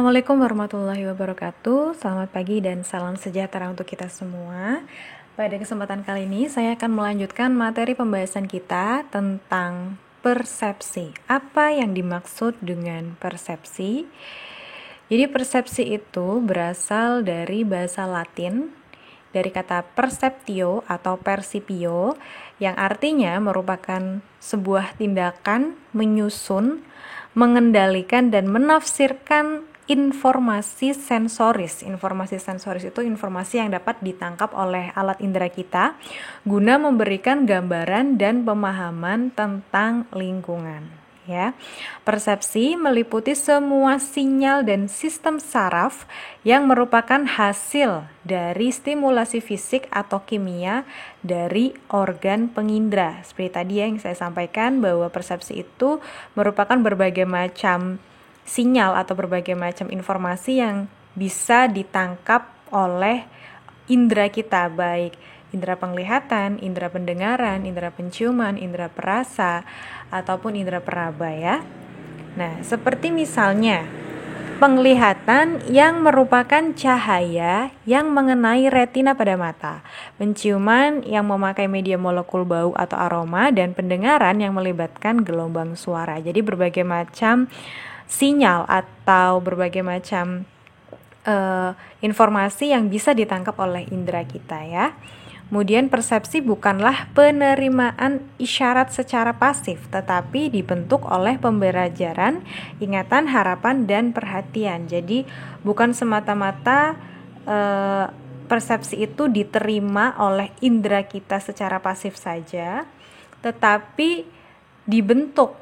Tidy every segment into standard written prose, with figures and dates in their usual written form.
Assalamualaikum warahmatullahi wabarakatuh. Selamat pagi dan salam sejahtera untuk kita semua. Pada kesempatan kali ini saya akan melanjutkan materi pembahasan kita tentang persepsi. Apa yang dimaksud dengan persepsi? Jadi persepsi itu berasal dari bahasa Latin, dari kata perceptio atau percipio, yang artinya merupakan sebuah tindakan menyusun, mengendalikan dan menafsirkan informasi sensoris. Informasi sensoris itu informasi yang dapat ditangkap oleh alat indera kita guna memberikan gambaran dan pemahaman tentang lingkungan. Ya, persepsi meliputi semua sinyal dan sistem saraf yang merupakan hasil dari stimulasi fisik atau kimia dari organ pengindra. Seperti tadi yang saya sampaikan bahwa persepsi itu merupakan berbagai macam sinyal atau berbagai macam informasi yang bisa ditangkap oleh indera kita, baik indera penglihatan, indera pendengaran, indera penciuman, indera perasa, ataupun indera peraba ya. Nah, seperti misalnya penglihatan yang merupakan cahaya yang mengenai retina pada mata, penciuman yang memakai media molekul bau atau aroma, dan pendengaran yang melibatkan gelombang suara. Jadi berbagai macam sinyal atau berbagai macam informasi yang bisa ditangkap oleh indera kita ya. Kemudian persepsi bukanlah penerimaan isyarat secara pasif, tetapi dibentuk oleh pembelajaran, ingatan, harapan, dan perhatian. Jadi bukan semata-mata persepsi itu diterima oleh indera kita secara pasif saja, tetapi dibentuk,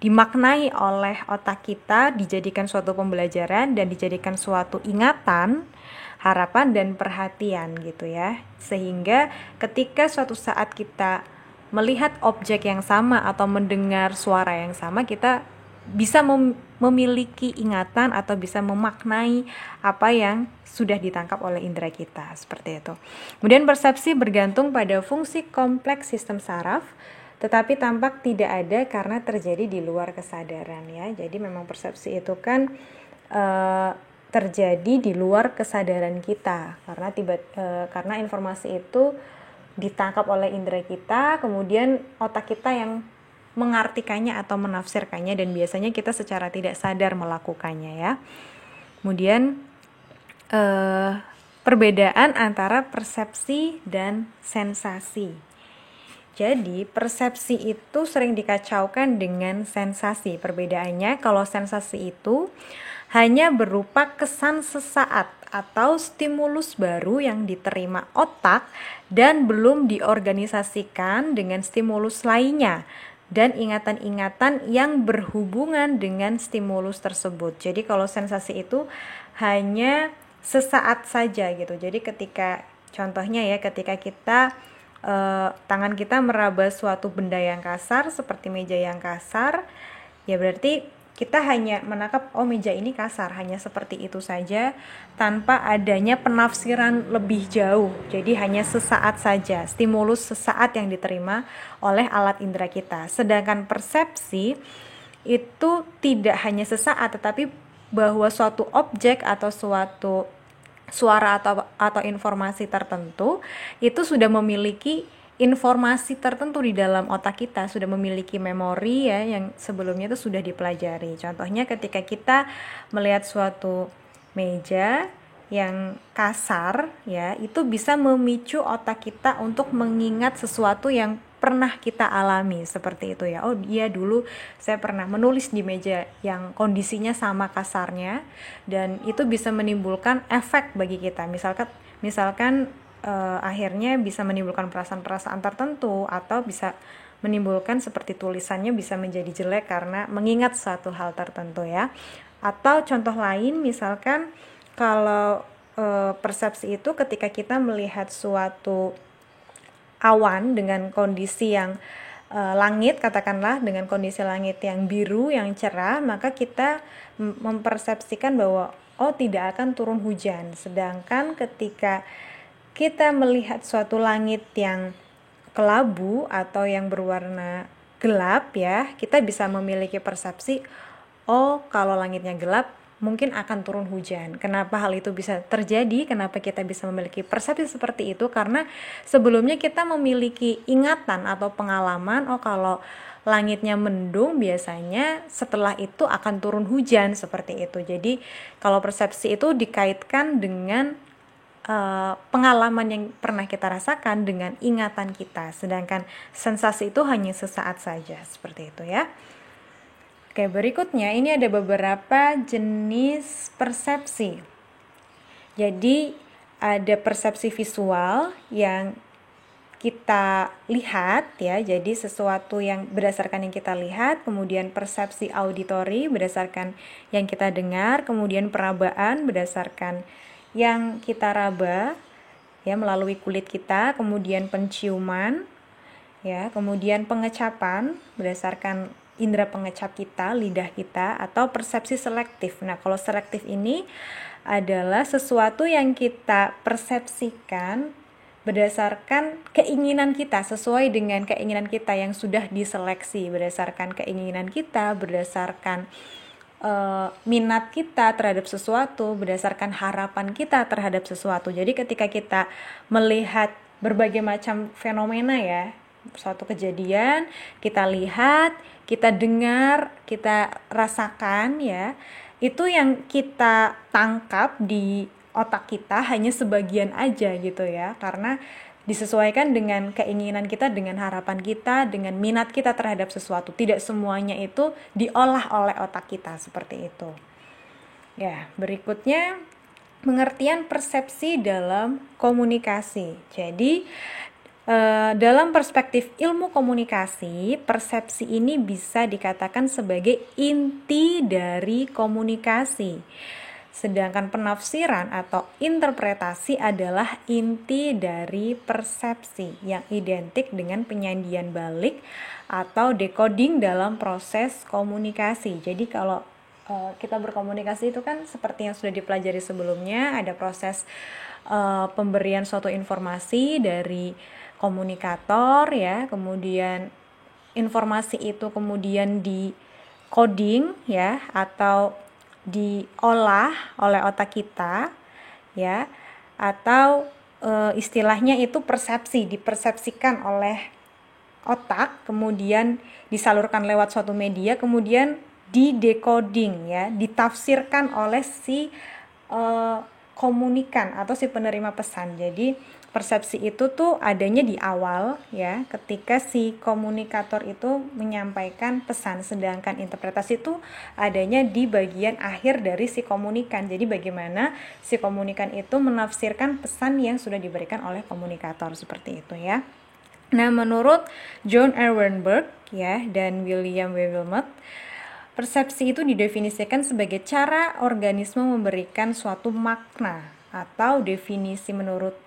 dimaknai oleh otak kita, dijadikan suatu pembelajaran dan dijadikan suatu ingatan, harapan dan perhatian gitu ya. Sehingga ketika suatu saat kita melihat objek yang sama atau mendengar suara yang sama, kita bisa memiliki ingatan atau bisa memaknai apa yang sudah ditangkap oleh indera kita, seperti itu. Kemudian persepsi bergantung pada fungsi kompleks sistem saraf, tetapi tampak tidak ada karena terjadi di luar kesadaran ya. Jadi memang persepsi itu kan terjadi di luar kesadaran kita karena informasi itu ditangkap oleh indera kita, kemudian otak kita yang mengartikannya atau menafsirkannya, dan biasanya kita secara tidak sadar melakukannya ya. Kemudian perbedaan antara persepsi dan sensasi. Jadi persepsi itu sering dikacaukan dengan sensasi. Perbedaannya, kalau sensasi itu hanya berupa kesan sesaat atau stimulus baru yang diterima otak dan belum diorganisasikan dengan stimulus lainnya dan ingatan-ingatan yang berhubungan dengan stimulus tersebut. Jadi kalau sensasi itu hanya sesaat saja gitu. Jadi contohnya ya, ketika kita tangan kita meraba suatu benda yang kasar seperti meja yang kasar, ya berarti kita hanya menangkap meja ini kasar, hanya seperti itu saja tanpa adanya penafsiran lebih jauh. Jadi hanya sesaat saja, stimulus sesaat yang diterima oleh alat indera kita. Sedangkan persepsi itu tidak hanya sesaat, tetapi bahwa suatu objek atau suatu suara atau informasi tertentu itu sudah memiliki informasi tertentu di dalam otak kita, sudah memiliki memori ya yang sebelumnya itu sudah dipelajari. Contohnya ketika kita melihat suatu meja yang kasar ya, itu bisa memicu otak kita untuk mengingat sesuatu yang pernah kita alami, seperti itu ya. Iya, dulu saya pernah menulis di meja yang kondisinya sama kasarnya, dan itu bisa menimbulkan efek bagi kita. Misalkan akhirnya bisa menimbulkan perasaan-perasaan tertentu, atau bisa menimbulkan seperti tulisannya bisa menjadi jelek karena mengingat suatu hal tertentu ya. Atau contoh lain, misalkan kalau persepsi itu ketika kita melihat suatu awan dengan kondisi yang langit, katakanlah dengan kondisi langit yang biru, yang cerah, maka kita mempersepsikan bahwa tidak akan turun hujan. Sedangkan ketika kita melihat suatu langit yang kelabu atau yang berwarna gelap ya, kita bisa memiliki persepsi kalau langitnya gelap mungkin akan turun hujan. Kenapa hal itu bisa terjadi? Kenapa kita bisa memiliki persepsi seperti itu? Karena sebelumnya kita memiliki ingatan atau pengalaman, oh kalau langitnya mendung biasanya setelah itu akan turun hujan, seperti itu. Jadi kalau persepsi itu dikaitkan dengan pengalaman yang pernah kita rasakan dengan ingatan kita, sedangkan sensasi itu hanya sesaat saja, seperti itu ya. Oke, berikutnya ini ada beberapa jenis persepsi. Jadi ada persepsi visual yang kita lihat ya, jadi sesuatu yang berdasarkan yang kita lihat, kemudian persepsi auditori berdasarkan yang kita dengar, kemudian perabaan berdasarkan yang kita raba ya melalui kulit kita, kemudian penciuman ya, kemudian pengecapan berdasarkan indera pengecap kita, lidah kita, atau persepsi selektif. Nah, kalau selektif ini adalah sesuatu yang kita persepsikan berdasarkan keinginan kita, sesuai dengan keinginan kita yang sudah diseleksi, berdasarkan keinginan kita, berdasarkan minat kita terhadap sesuatu, berdasarkan harapan kita terhadap sesuatu. Jadi ketika kita melihat berbagai macam fenomena ya, suatu kejadian, kita lihat, kita dengar, kita rasakan ya, itu yang kita tangkap di otak kita hanya sebagian aja gitu ya, karena disesuaikan dengan keinginan kita, dengan harapan kita, dengan minat kita terhadap sesuatu. Tidak semuanya itu diolah oleh otak kita, seperti itu. Ya, berikutnya pengertian persepsi dalam komunikasi. Jadi dalam perspektif ilmu komunikasi, persepsi ini bisa dikatakan sebagai inti dari komunikasi. Sedangkan penafsiran atau interpretasi adalah inti dari persepsi yang identik dengan penyandian balik atau decoding dalam proses komunikasi. Jadi kalau kita berkomunikasi itu kan seperti yang sudah dipelajari sebelumnya, ada proses pemberian suatu informasi dari komunikator ya, kemudian informasi itu kemudian di coding ya, atau diolah oleh otak kita ya, atau istilahnya itu persepsi, dipersepsikan oleh otak, kemudian disalurkan lewat suatu media, kemudian di-decoding ya, ditafsirkan oleh si komunikan atau si penerima pesan. Jadi persepsi itu tuh adanya di awal ya, ketika si komunikator itu menyampaikan pesan, sedangkan interpretasi itu adanya di bagian akhir dari si komunikan. Jadi bagaimana si komunikan itu menafsirkan pesan yang sudah diberikan oleh komunikator, seperti itu ya. Nah, menurut John R. Weinberg ya dan William W. Wilmot, persepsi itu didefinisikan sebagai cara organisme memberikan suatu makna, atau definisi menurut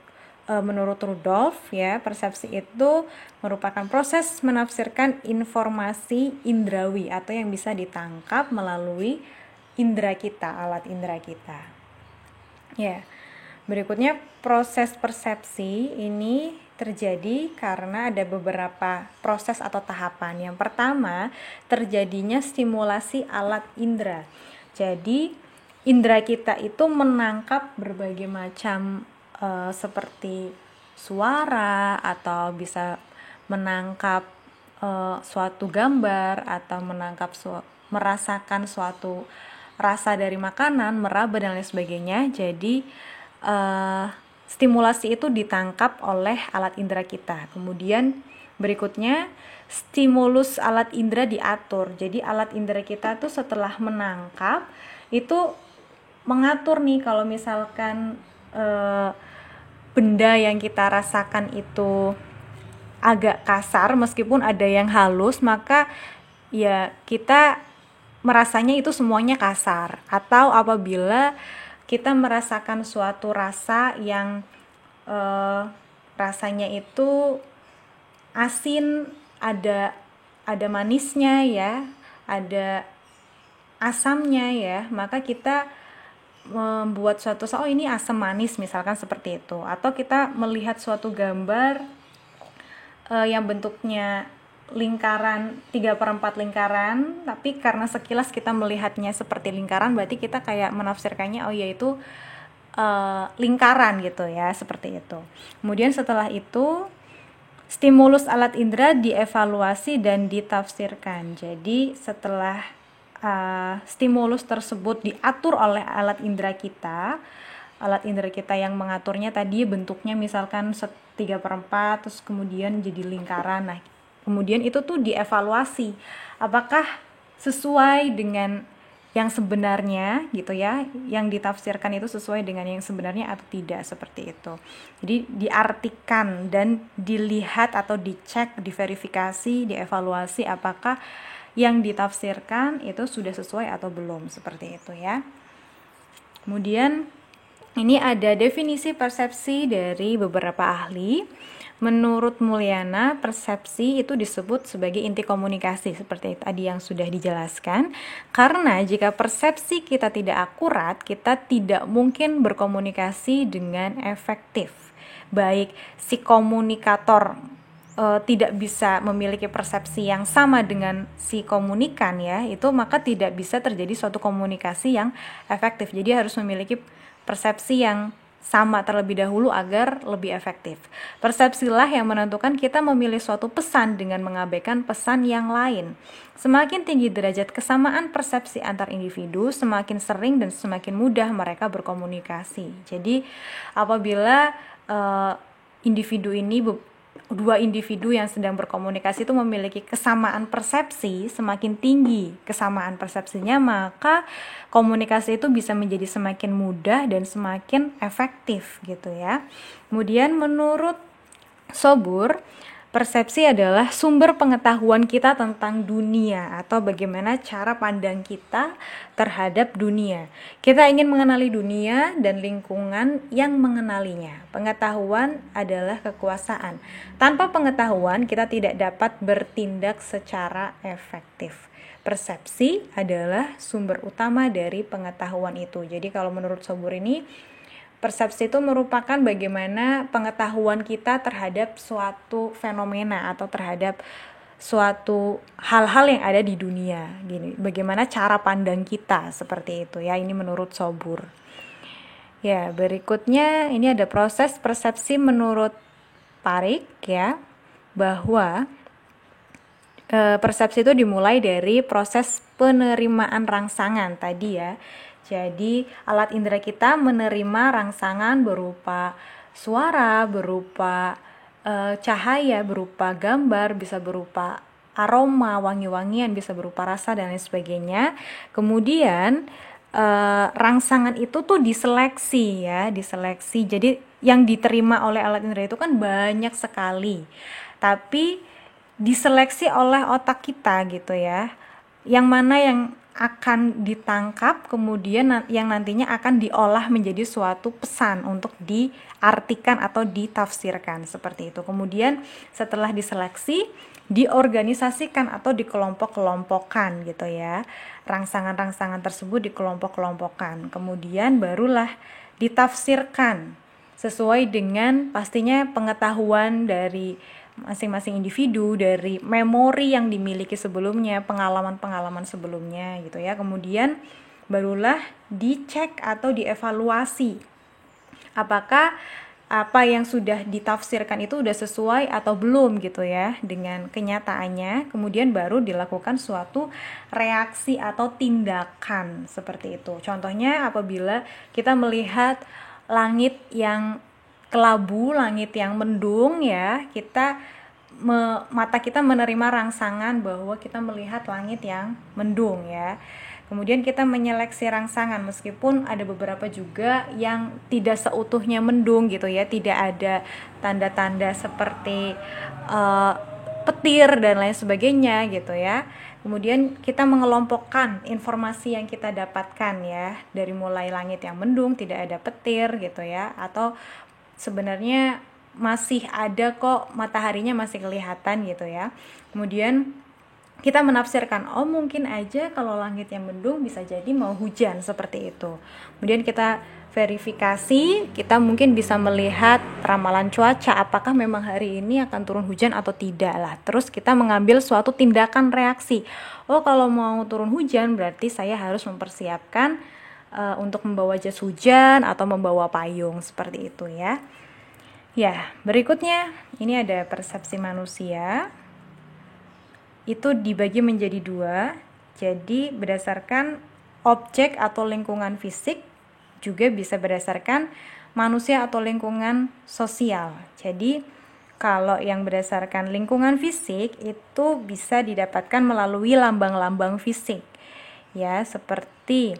Rudolf ya, persepsi itu merupakan proses menafsirkan informasi indrawi atau yang bisa ditangkap melalui indera kita, alat indera kita. Ya. Berikutnya proses persepsi ini terjadi karena ada beberapa proses atau tahapan. Yang pertama, terjadinya stimulasi alat indera. Jadi indera kita itu menangkap berbagai macam seperti suara, atau bisa menangkap suatu gambar, atau menangkap merasakan suatu rasa dari makanan, meraba dan lain sebagainya. Jadi stimulasi itu ditangkap oleh alat indera kita. Kemudian berikutnya stimulus alat indera diatur. Jadi alat indera kita tuh setelah menangkap itu mengatur nih, kalau misalkan benda yang kita rasakan itu agak kasar, meskipun ada yang halus, maka ya kita merasanya itu semuanya kasar. Atau apabila kita merasakan suatu rasa yang rasanya itu asin, ada manisnya ya, ada asamnya ya, maka kita membuat suatu oh ini asam manis misalkan, seperti itu. Atau kita melihat suatu gambar yang bentuknya lingkaran 3/4 lingkaran, tapi karena sekilas kita melihatnya seperti lingkaran, berarti kita kayak menafsirkannya oh ya itu lingkaran gitu ya, seperti itu. Kemudian setelah itu stimulus alat indera dievaluasi dan ditafsirkan. Jadi setelah stimulus tersebut diatur oleh alat indera kita yang mengaturnya tadi bentuknya misalkan 3/4 terus kemudian jadi lingkaran. Nah, kemudian itu tuh dievaluasi apakah sesuai dengan yang sebenarnya gitu ya, yang ditafsirkan itu sesuai dengan yang sebenarnya atau tidak, seperti itu. Jadi diartikan dan dilihat atau dicek, diverifikasi, dievaluasi apakah yang ditafsirkan itu sudah sesuai atau belum, seperti itu ya. Kemudian ini ada definisi persepsi dari beberapa ahli. Menurut Mulyana, persepsi itu disebut sebagai inti komunikasi, seperti tadi yang sudah dijelaskan. Karena jika persepsi kita tidak akurat, kita tidak mungkin berkomunikasi dengan efektif. Baik si komunikator tidak bisa memiliki persepsi yang sama dengan si komunikan ya, itu maka tidak bisa terjadi suatu komunikasi yang efektif. Jadi harus memiliki persepsi yang sama terlebih dahulu agar lebih efektif. Persepsilah yang menentukan kita memilih suatu pesan dengan mengabaikan pesan yang lain. Semakin tinggi derajat kesamaan persepsi antar individu, semakin sering dan semakin mudah mereka berkomunikasi. Jadi apabila dua individu yang sedang berkomunikasi itu memiliki kesamaan persepsi, semakin tinggi kesamaan persepsinya, maka komunikasi itu bisa menjadi semakin mudah dan semakin efektif gitu ya. Kemudian menurut Sobur, persepsi adalah sumber pengetahuan kita tentang dunia atau bagaimana cara pandang kita terhadap dunia. Kita ingin mengenali dunia dan lingkungan yang mengenalinya. Pengetahuan adalah kekuasaan. Tanpa pengetahuan, kita tidak dapat bertindak secara efektif. Persepsi adalah sumber utama dari pengetahuan itu. Jadi kalau menurut Sobur ini, persepsi itu merupakan bagaimana pengetahuan kita terhadap suatu fenomena atau terhadap suatu hal-hal yang ada di dunia. Gini, bagaimana cara pandang kita seperti itu ya. Ini menurut Sobur. Ya, berikutnya ini ada proses persepsi menurut Parik ya, bahwa persepsi itu dimulai dari proses penerimaan rangsangan tadi ya. Jadi alat indera kita menerima rangsangan berupa suara, berupa cahaya, berupa gambar, bisa berupa aroma, wangi-wangian, bisa berupa rasa dan lain sebagainya. Kemudian rangsangan itu tuh diseleksi ya, diseleksi. Jadi yang diterima oleh alat indera itu kan banyak sekali, tapi diseleksi oleh otak kita gitu ya. Yang mana yang akan ditangkap, kemudian yang nantinya akan diolah menjadi suatu pesan untuk diartikan atau ditafsirkan, seperti itu. Kemudian setelah diseleksi, diorganisasikan atau dikelompok-kelompokkan gitu ya. Rangsangan-rangsangan tersebut dikelompok-kelompokkan. Kemudian barulah ditafsirkan sesuai dengan pastinya pengetahuan dari masing-masing individu, dari memori yang dimiliki sebelumnya, pengalaman-pengalaman sebelumnya gitu ya. Kemudian barulah dicek atau dievaluasi apakah apa yang sudah ditafsirkan itu sudah sesuai atau belum gitu ya dengan kenyataannya. Kemudian baru dilakukan suatu reaksi atau tindakan seperti itu. Contohnya apabila kita melihat langit yang kelabu, langit yang mendung ya, mata kita menerima rangsangan bahwa kita melihat langit yang mendung ya. Kemudian kita menyeleksi rangsangan meskipun ada beberapa juga yang tidak seutuhnya mendung gitu ya, tidak ada tanda-tanda seperti petir dan lain sebagainya gitu ya. Kemudian kita mengelompokkan informasi yang kita dapatkan ya, dari mulai langit yang mendung, tidak ada petir gitu ya, atau sebenarnya masih ada kok, mataharinya masih kelihatan gitu ya. Kemudian kita menafsirkan, oh mungkin aja kalau langit yang mendung bisa jadi mau hujan, seperti itu. Kemudian kita verifikasi, kita mungkin bisa melihat ramalan cuaca, apakah memang hari ini akan turun hujan atau tidak lah. Terus kita mengambil suatu tindakan reaksi. Oh, kalau mau turun hujan berarti saya harus mempersiapkan untuk membawa jas hujan atau membawa payung, seperti itu ya. Ya, berikutnya ini ada persepsi manusia. Itu dibagi menjadi 2. Jadi berdasarkan objek atau lingkungan fisik, juga bisa berdasarkan manusia atau lingkungan sosial. Jadi kalau yang berdasarkan lingkungan fisik itu bisa didapatkan melalui lambang-lambang fisik, ya, seperti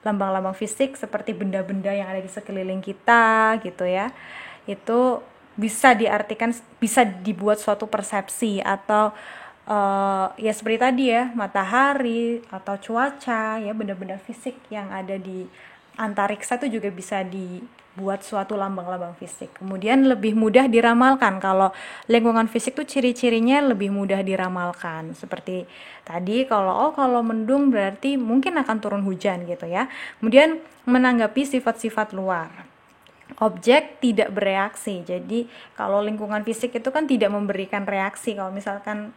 lambang-lambang fisik seperti benda-benda yang ada di sekeliling kita gitu ya. Itu bisa diartikan, bisa dibuat suatu persepsi atau ya seperti tadi ya, matahari atau cuaca ya, benda-benda fisik yang ada di antariksa itu juga bisa dibuat suatu lambang-lambang fisik. Kemudian lebih mudah diramalkan. Kalau lingkungan fisik tuh ciri-cirinya lebih mudah diramalkan. Seperti tadi kalau mendung berarti mungkin akan turun hujan gitu ya. Kemudian menanggapi sifat-sifat luar. Objek tidak bereaksi. Jadi kalau lingkungan fisik itu kan tidak memberikan reaksi. Kalau misalkan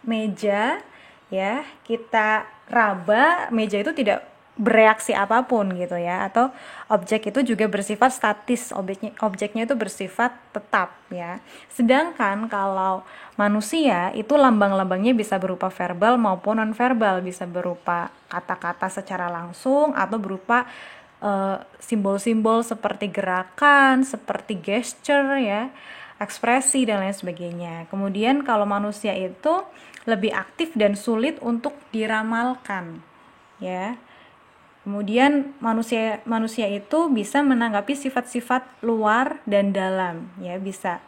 meja ya, kita raba, meja itu tidak bereaksi apapun gitu ya. Atau objek itu juga bersifat statis, objeknya itu bersifat tetap ya. Sedangkan kalau manusia itu lambang-lambangnya bisa berupa verbal maupun non-verbal, bisa berupa kata-kata secara langsung atau berupa simbol-simbol seperti gerakan, seperti gesture ya, ekspresi dan lain sebagainya. Kemudian kalau manusia itu lebih aktif dan sulit untuk diramalkan ya. Kemudian manusia itu bisa menanggapi sifat-sifat luar dan dalam ya, bisa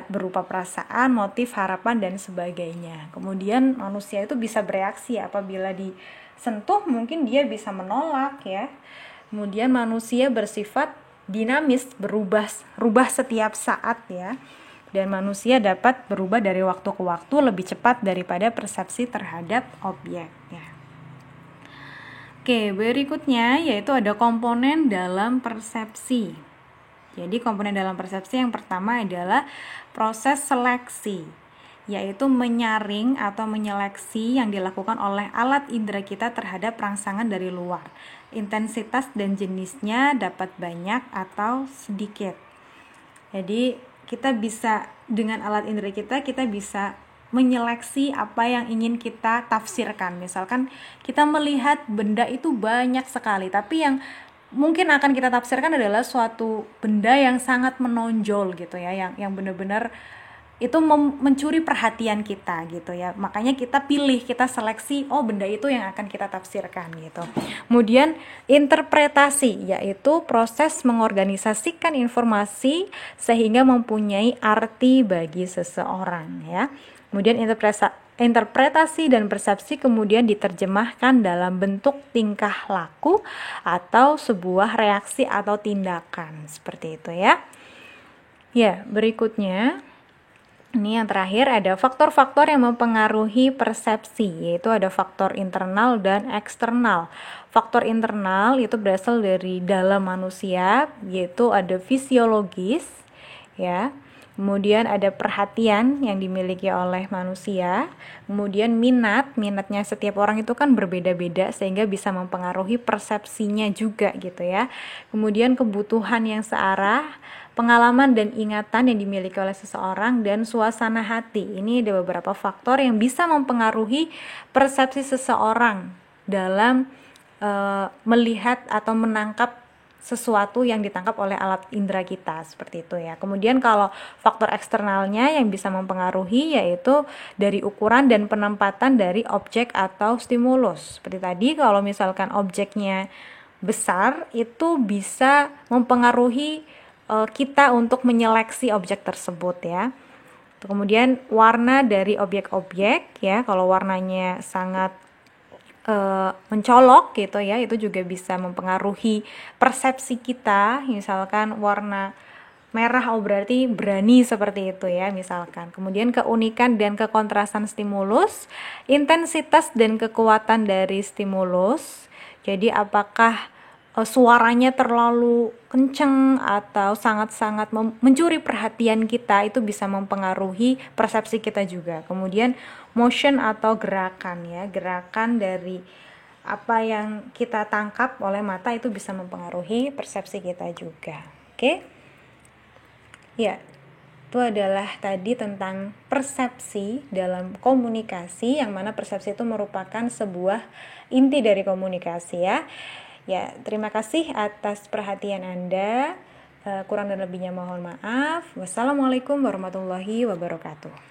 berupa perasaan, motif, harapan dan sebagainya. Kemudian manusia itu bisa bereaksi apabila disentuh, mungkin dia bisa menolak ya. Kemudian manusia bersifat dinamis, berubah setiap saat ya. Dan manusia dapat berubah dari waktu ke waktu lebih cepat daripada persepsi terhadap objek ya. Oke, berikutnya yaitu ada komponen dalam persepsi. Jadi komponen dalam persepsi yang pertama adalah proses seleksi, yaitu menyaring atau menyeleksi yang dilakukan oleh alat indera kita terhadap rangsangan dari luar. Intensitas dan jenisnya dapat banyak atau sedikit. Jadi kita bisa dengan alat indera kita bisa menyeleksi apa yang ingin kita tafsirkan. Misalkan kita melihat benda itu banyak sekali, tapi yang mungkin akan kita tafsirkan adalah suatu benda yang sangat menonjol gitu ya, yang benar-benar itu mencuri perhatian kita gitu ya. Makanya kita pilih, kita seleksi, oh benda itu yang akan kita tafsirkan gitu. Kemudian interpretasi, yaitu proses mengorganisasikan informasi sehingga mempunyai arti bagi seseorang ya. Kemudian interpretasi dan persepsi kemudian diterjemahkan dalam bentuk tingkah laku atau sebuah reaksi atau tindakan, seperti itu ya. Ya, berikutnya ini yang terakhir ada faktor-faktor yang mempengaruhi persepsi, yaitu ada faktor internal dan eksternal. Faktor internal itu berasal dari dalam manusia, yaitu ada fisiologis ya. Kemudian ada perhatian yang dimiliki oleh manusia. Kemudian minatnya setiap orang itu kan berbeda-beda sehingga bisa mempengaruhi persepsinya juga gitu ya. Kemudian kebutuhan yang searah, pengalaman dan ingatan yang dimiliki oleh seseorang, dan suasana hati. Ini ada beberapa faktor yang bisa mempengaruhi persepsi seseorang dalam melihat atau menangkap sesuatu yang ditangkap oleh alat indera kita, seperti itu ya. Kemudian kalau faktor eksternalnya yang bisa mempengaruhi yaitu dari ukuran dan penempatan dari objek atau stimulus. Seperti tadi kalau misalkan objeknya besar itu bisa mempengaruhi kita untuk menyeleksi objek tersebut ya. Kemudian warna dari objek-objek ya, kalau warnanya sangat mencolok gitu ya, itu juga bisa mempengaruhi persepsi kita. Misalkan warna merah, oh berarti berani, seperti itu ya misalkan. Kemudian keunikan dan kekontrasan stimulus, intensitas dan kekuatan dari stimulus. Jadi apakah suaranya terlalu kenceng atau sangat-sangat mencuri perhatian kita, itu bisa mempengaruhi persepsi kita juga. Kemudian motion atau gerakan ya, gerakan dari apa yang kita tangkap oleh mata itu bisa mempengaruhi persepsi kita juga. Oke? Ya, itu adalah tadi tentang persepsi dalam komunikasi, yang mana persepsi itu merupakan sebuah inti dari komunikasi ya. Ya, terima kasih atas perhatian Anda. Kurang dan lebihnya mohon maaf. Wassalamualaikum warahmatullahi wabarakatuh.